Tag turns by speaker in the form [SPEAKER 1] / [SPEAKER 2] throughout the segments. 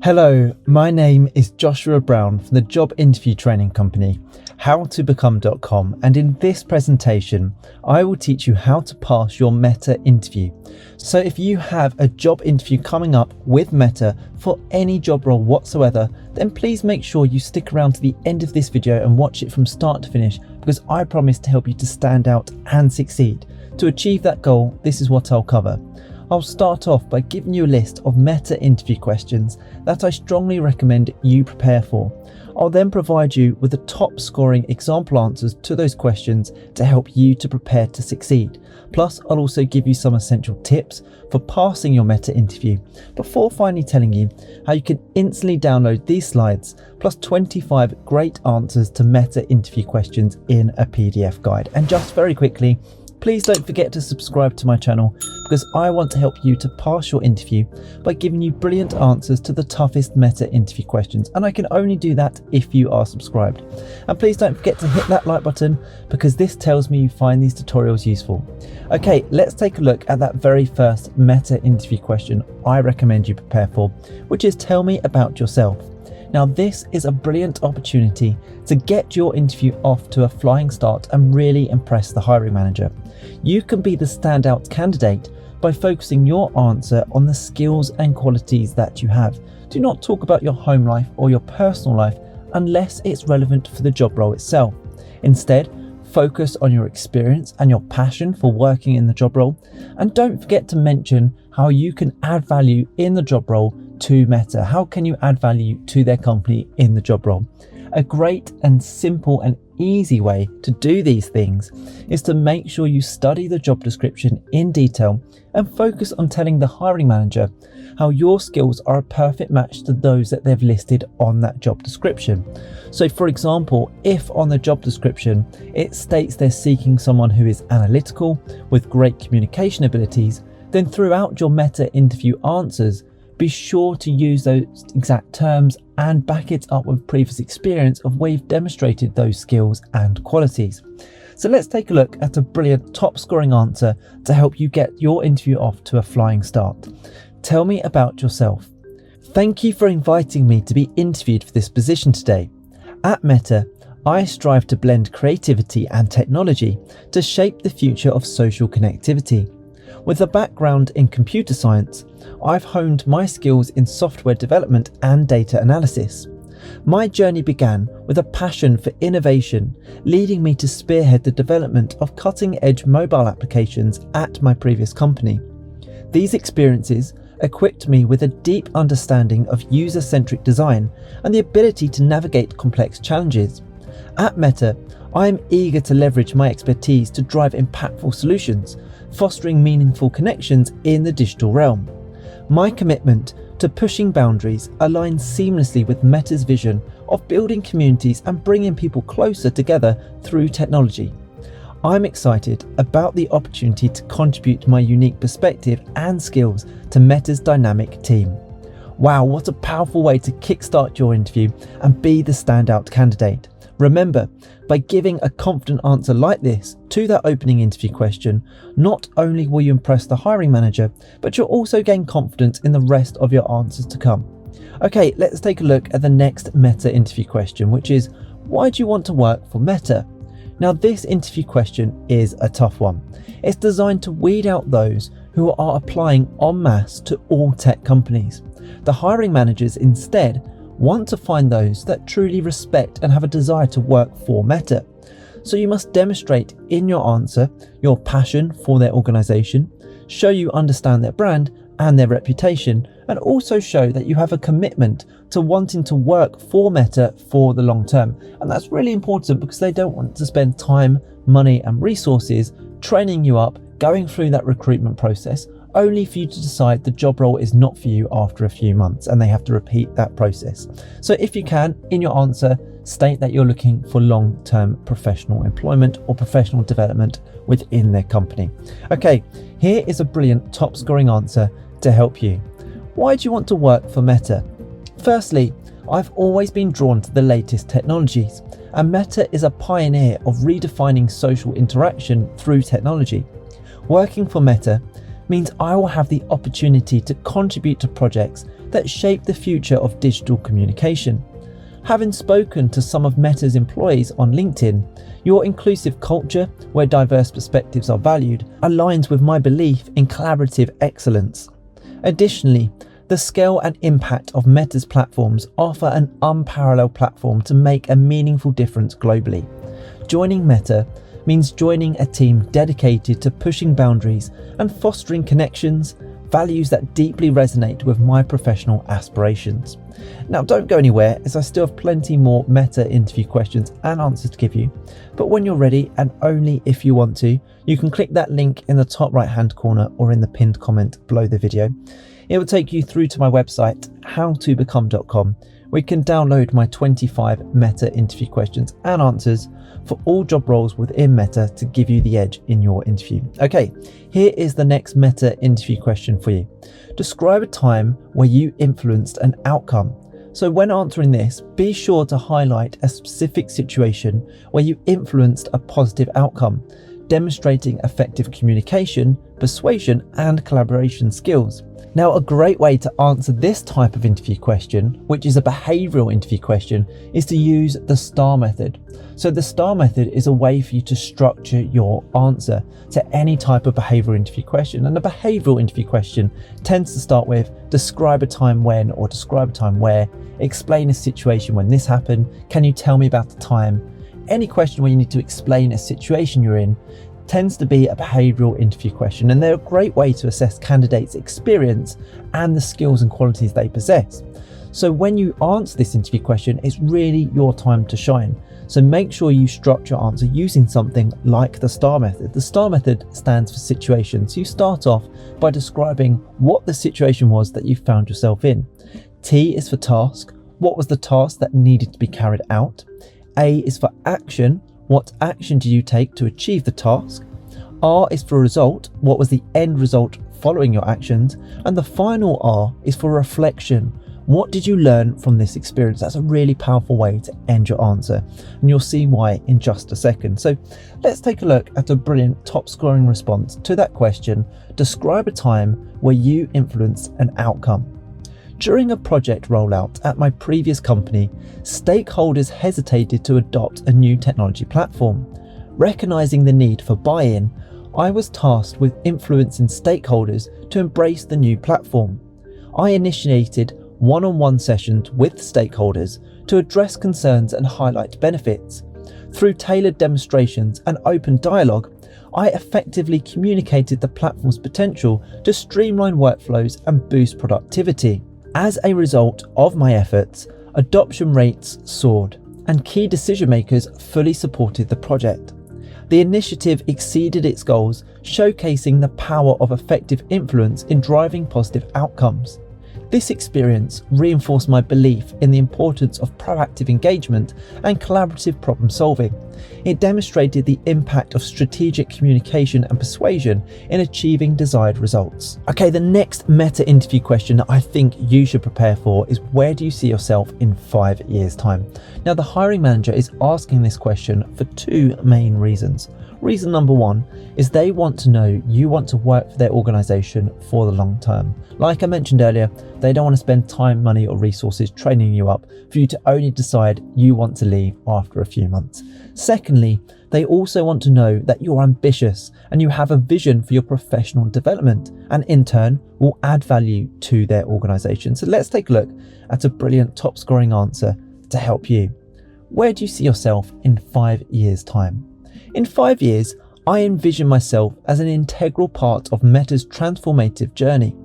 [SPEAKER 1] Hello, my name is Joshua Brown from the job interview training company, howtobecome.com, and in this presentation, I will teach you how to pass your Meta interview. So if you have a job interview coming up with Meta for any job role whatsoever, then please make sure you stick around to the end of this video and watch it from start to finish, because I promise to help you to stand out and succeed. To achieve that goal, this is what I'll cover. I'll start off by giving you a list of Meta interview questions that I strongly recommend you prepare for. I'll then provide you with the top scoring example answers to those questions to help you to prepare to succeed. Plus, I'll also give you some essential tips for passing your Meta interview before finally telling you how you can instantly download these slides plus 25 great answers to Meta interview questions in a PDF guide. And just very quickly, please don't forget to subscribe to my channel, because I want to help you to pass your interview by giving you brilliant answers to the toughest Meta interview questions, and I can only do that if you are subscribed. And please don't forget to hit that like button, because this tells me you find these tutorials useful. Okay, let's take a look at that very first Meta interview question I recommend you prepare for, which is tell me about yourself. Now, this is a brilliant opportunity to get your interview off to a flying start and really impress the hiring manager. You can be the standout candidate by focusing your answer on the skills and qualities that you have. Do not talk about your home life or your personal life unless it's relevant for the job role itself. Instead, focus on your experience and your passion for working in the job role, and don't forget to mention how you can add value in the job role to Meta. How can you add value to their company in the job role? A great and simple and easy way to do these things is to make sure you study the job description in detail and focus on telling the hiring manager how your skills are a perfect match to those that they've listed on that job description. So for example, if on the job description it states they're seeking someone who is analytical with great communication abilities, then throughout your Meta interview answers, be sure to use those exact terms and back it up with previous experience of where you've demonstrated those skills and qualities. So let's take a look at a brilliant top scoring answer to help you get your interview off to a flying start. Tell me about yourself. Thank you for inviting me to be interviewed for this position today. At Meta, I strive to blend creativity and technology to shape the future of social connectivity. With a background in computer science, I've honed my skills in software development and data analysis. My journey began with a passion for innovation, leading me to spearhead the development of cutting-edge mobile applications at my previous company. These experiences equipped me with a deep understanding of user-centric design and the ability to navigate complex challenges. At Meta, I am eager to leverage my expertise to drive impactful solutions, fostering meaningful connections in the digital realm. My commitment to pushing boundaries aligns seamlessly with Meta's vision of building communities and bringing people closer together through technology. I'm excited about the opportunity to contribute my unique perspective and skills to Meta's dynamic team. Wow, what a powerful way to kickstart your interview and be the standout candidate. Remember, by giving a confident answer like this to that opening interview question, not only will you impress the hiring manager, but you'll also gain confidence in the rest of your answers to come. Okay, let's take a look at the next Meta interview question, which is, why do you want to work for Meta? Now, this interview question is a tough one. It's designed to weed out those who are applying en masse to all tech companies. The hiring managers instead want to find those that truly respect and have a desire to work for Meta. So you must demonstrate in your answer your passion for their organization, show you understand their brand and their reputation, and also show that you have a commitment to wanting to work for Meta for the long term. And that's really important because they don't want to spend time, money and resources training you up, going through that recruitment process, only for you to decide the job role is not for you after a few months and they have to repeat that process. So if you can, in your answer, state that you're looking for long-term professional employment or professional development within their company. Okay, here is a brilliant top scoring answer to help you. Why do you want to work for Meta? Firstly, I've always been drawn to the latest technologies, and Meta is a pioneer of redefining social interaction through technology. Working for Meta means I will have the opportunity to contribute to projects that shape the future of digital communication. Having spoken to some of Meta's employees on LinkedIn, your inclusive culture, where diverse perspectives are valued, aligns with my belief in collaborative excellence. Additionally, the scale and impact of Meta's platforms offer an unparalleled platform to make a meaningful difference globally. Joining Meta means joining a team dedicated to pushing boundaries and fostering connections, values that deeply resonate with my professional aspirations. Now, don't go anywhere, as I still have plenty more Meta interview questions and answers to give you. But when you're ready, and only if you want to, you can click that link in the top right hand corner or in the pinned comment below the video. It will take you through to my website, howtobecome.com, where you can download my 25 Meta interview questions and answers for all job roles within Meta to give you the edge in your interview. Okay, here is the next Meta interview question for you. Describe a time where you influenced an outcome. So when answering this, be sure to highlight a specific situation where you influenced a positive outcome, demonstrating effective communication, persuasion, and collaboration skills. Now, a great way to answer this type of interview question, which is a behavioural interview question, is to use the STAR method. So the STAR method is a way for you to structure your answer to any type of behavioural interview question. And a behavioural interview question tends to start with describe a time when, or describe a time where, explain a situation when this happened, can you tell me about the time? Any question where you need to explain a situation you're in tends to be a behavioural interview question, and they're a great way to assess candidates' experience and the skills and qualities they possess. So when you answer this interview question, it's really your time to shine. So make sure you structure your answer using something like the STAR method. The STAR method stands for situation. So you start off by describing what the situation was that you found yourself in. T is for task. What was the task that needed to be carried out? A is for action. What action do you take to achieve the task? R is for result. What was the end result following your actions? And the final R is for reflection. What did you learn from this experience? That's a really powerful way to end your answer, and you'll see why in just a second. So let's take a look at a brilliant top scoring response to that question. Describe a time where you influenced an outcome. During a project rollout at my previous company, stakeholders hesitated to adopt a new technology platform. Recognizing the need for buy-in, I was tasked with influencing stakeholders to embrace the new platform. I initiated one-on-one sessions with stakeholders to address concerns and highlight benefits. Through tailored demonstrations and open dialogue, I effectively communicated the platform's potential to streamline workflows and boost productivity. As a result of my efforts, adoption rates soared, and key decision makers fully supported the project. The initiative exceeded its goals, showcasing the power of effective influence in driving positive outcomes. This experience reinforced my belief in the importance of proactive engagement and collaborative problem solving. It demonstrated the impact of strategic communication and persuasion in achieving desired results. Okay, the next meta interview question that I think you should prepare for is, where do you see yourself in 5 years' time? Now, the hiring manager is asking this question for two main reasons. Reason number one is they want to know you want to work for their organization for the long term. Like I mentioned earlier, they don't want to spend time, money, or resources training you up for you to only decide you want to leave after a few months. Secondly, they also want to know that you're ambitious and you have a vision for your professional development, and in turn will add value to their organization. So let's take a look at a brilliant top scoring answer to help you. Where do you see yourself in 5 years' time? In 5 years, I envision myself as an integral part of Meta's transformative journey,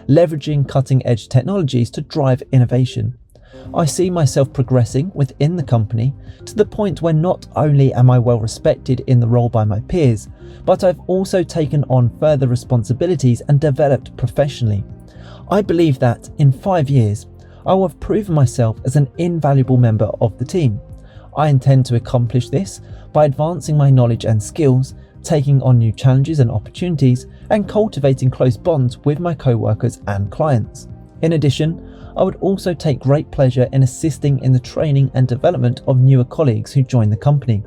[SPEAKER 1] leveraging cutting-edge technologies to drive innovation. I see myself progressing within the company to the point where not only am I well respected in the role by my peers, but I've also taken on further responsibilities and developed professionally. I believe that in 5 years, I will have proven myself as an invaluable member of the team. I intend to accomplish this by advancing my knowledge and skills, taking on new challenges and opportunities, and cultivating close bonds with my co-workers and clients. In addition, I would also take great pleasure in assisting in the training and development of newer colleagues who join the company.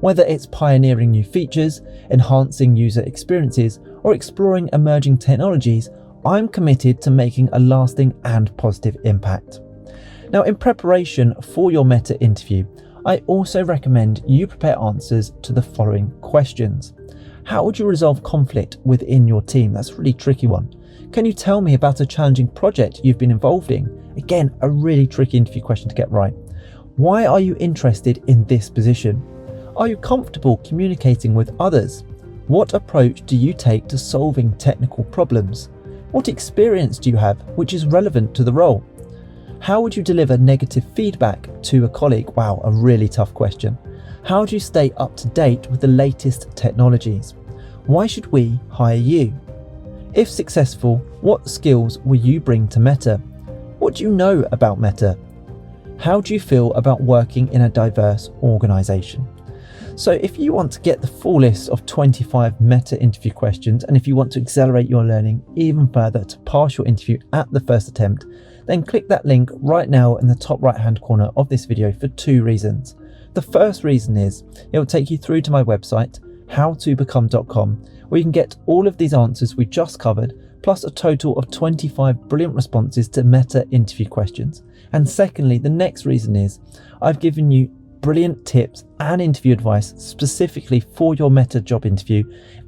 [SPEAKER 1] Whether it's pioneering new features, enhancing user experiences, or exploring emerging technologies, I'm committed to making a lasting and positive impact. Now, in preparation for your meta interview, I also recommend you prepare answers to the following questions. How would you resolve conflict within your team? That's a really tricky one. Can you tell me about a challenging project you've been involved in? Again, a really tricky interview question to get right. Why are you interested in this position? Are you comfortable communicating with others? What approach do you take to solving technical problems? What experience do you have which is relevant to the role? How would you deliver negative feedback to a colleague? Wow, a really tough question. How do you stay up to date with the latest technologies? Why should we hire you? If successful, what skills will you bring to Meta? What do you know about Meta? How do you feel about working in a diverse organisation? So if you want to get the full list of 25 Meta interview questions, and if you want to accelerate your learning even further to pass your interview at the first attempt, then click that link right now in the top right hand corner of this video for 2 reasons. The first reason is it will take you through to my website, howtobecome.com, where you can get all of these answers we just covered, plus a total of 25 brilliant responses to Meta interview questions. And secondly, the next reason is I've given you brilliant tips and interview advice specifically for your Meta job interview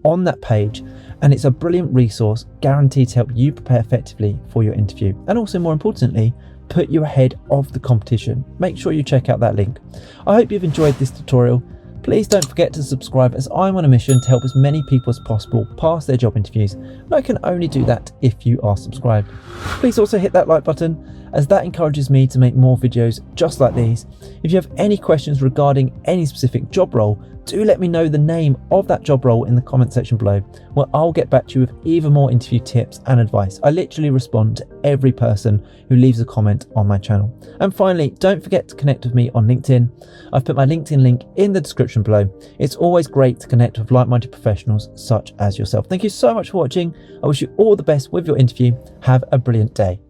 [SPEAKER 1] on that page, and it's a brilliant resource guaranteed to help you prepare effectively for your interview, and also more importantly, put you ahead of the competition. Make sure you check out that link. I hope you've enjoyed this tutorial. Please don't forget to subscribe, as I'm on a mission to help as many people as possible pass their job interviews, and I can only do that if you are subscribed. Please also hit that like button, as that encourages me to make more videos just like these. If you have any questions regarding any specific job role, do let me know the name of that job role in the comment section below, where I'll get back to you with even more interview tips and advice. I literally respond to every person who leaves a comment on my channel. And finally, don't forget to connect with me on LinkedIn. I've put my LinkedIn link in the description below. It's always great to connect with like-minded professionals such as yourself. Thank you so much for watching. I wish you all the best with your interview. Have a brilliant day.